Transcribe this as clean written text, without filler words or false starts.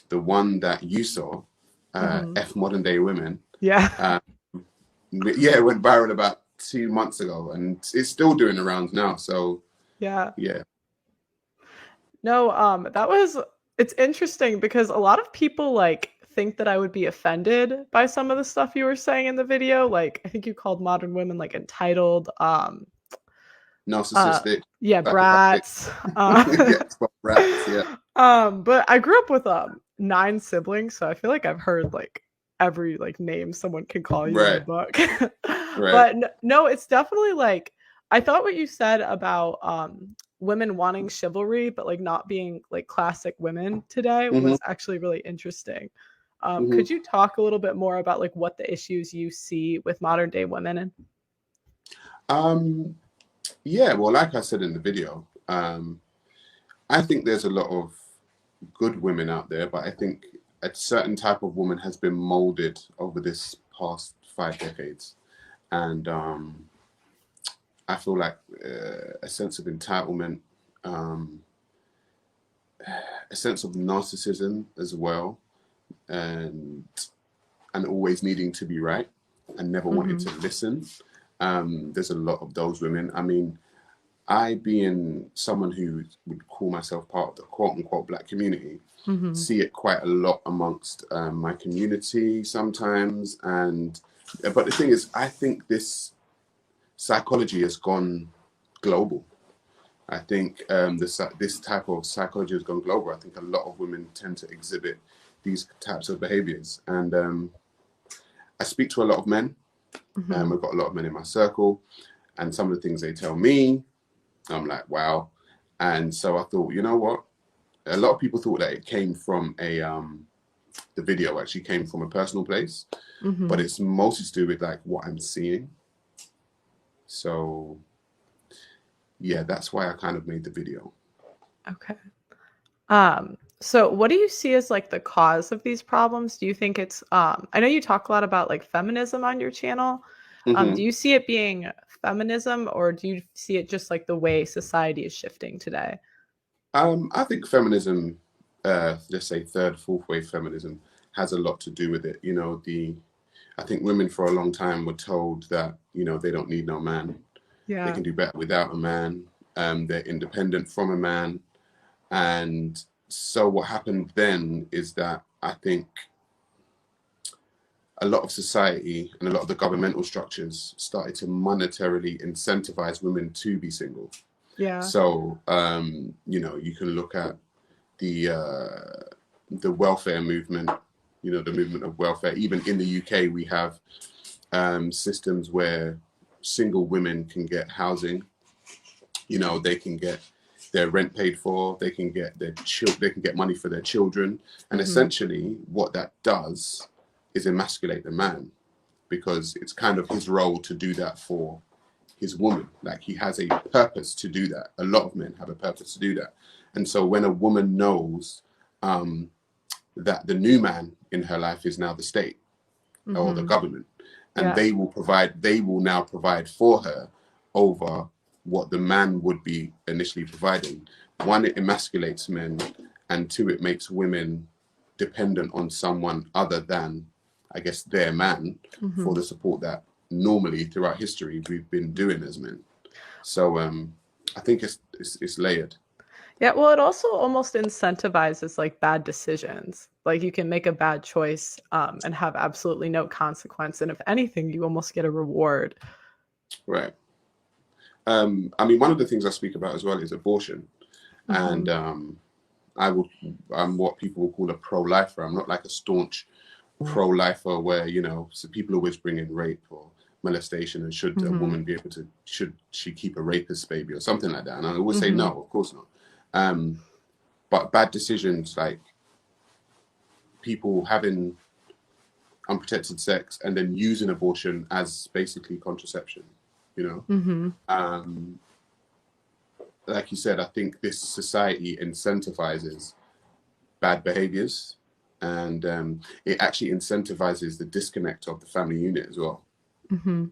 the one that you saw, Hmm. F Modern Day Women, Yeah. yeah, it went viral about 2 months ago, and it's still doing the rounds now. So Yeah. yeah. No, it's interesting because a lot of people like think that I would be offended by some of the stuff you were saying in the video. Like I think you called modern women like entitled, uh Narcissistic, yeah, psychopathic. brats. Yeah, spot rats. Yeah, But I grew up with 9 siblings, so I feel like I've heard like every like name someone can call you in the right, book. right. But no, it's definitely like I thought what you said about women wanting chivalry but like not being like classic women today Hmm. was actually really interesting. Hmm. Could you talk a little bit more about like what the issues you see with modern day women? Um, yeah, well, like I said in the video, I think there's a lot of good women out there, but I think a certain type of woman has been molded over this past 5 decades. And I feel like a sense of entitlement, um, a sense of narcissism as well, and always needing to be right and never wanting Mm-hmm. to listen. There's a lot of those women. I mean, I, being someone who would call myself part of the quote unquote black community, Mm-hmm. see it quite a lot amongst my community sometimes. And but the thing is, I think this psychology has gone global. I think this type of psychology has gone global. I think a lot of women tend to exhibit these types of behaviors. And I speak to a lot of men. Mm-hmm. I've got a lot of men in my circle, and some of the things they tell me, I'm like, wow. And so I thought, you know what? A lot of people thought that it came from the video actually came from a personal place, but Mm-hmm. it's mostly to do with like what I'm seeing. So yeah, that's why I kind of made the video. Okay. So what do you see as like the cause of these problems? Do you think it's I know you talk a lot about like feminism on your channel. Do Hmm. you see it being feminism or do you see it just like the way society is shifting today? I think feminism, let's say third, fourth wave feminism, has a lot to do with it. I think women for a long time were told that they don't need no man, they Yeah. can do better without a man, they're independent from a man. And so what happened then is that I think a lot of society and a lot of the governmental structures started to monetarily incentivize women to be single. Yeah. So you can look at the welfare movement, the movement of welfare. Even in the UK, we have systems where single women can get housing. They can get their rent paid for. They can get they can get money for their children. And Mhm. essentially, what that does is emasculate the man because it's kind of his role to do that for his woman. Like he has a purpose to do that. A lot of men have a purpose to do that. And so when a woman knows um, that the new man in her life is now the state or the Mhm. government, and Yeah. they will now provide for her over what the man would be initially providing. One, it emasculates men, and two, it makes women dependent on someone other than, I guess, their man for Mhm. the support that normally throughout history we've been doing as men. So I think it's layered. Yeah, well, it also almost incentivizes like bad decisions. Like you can make a bad choice and have absolutely no consequence, and if anything, you almost get a reward. Right. I mean, one of the things I speak about as well is abortion, and Mhm. I would I'm what people will call a pro-lifer. I'm not like a staunch pro-lifer where so people always bring in rape or molestation and should a Mhm. woman be able to should she keep a rapist baby or something like that, and I always say no, Mhm. of course not. Um, but bad decisions like people having unprotected sex and then using abortion as basically contraception, you know. Mhm. Um, like you said, I think this society incentivizes bad behaviors, and it actually incentivizes the disconnect of the family unit as well. Mhm.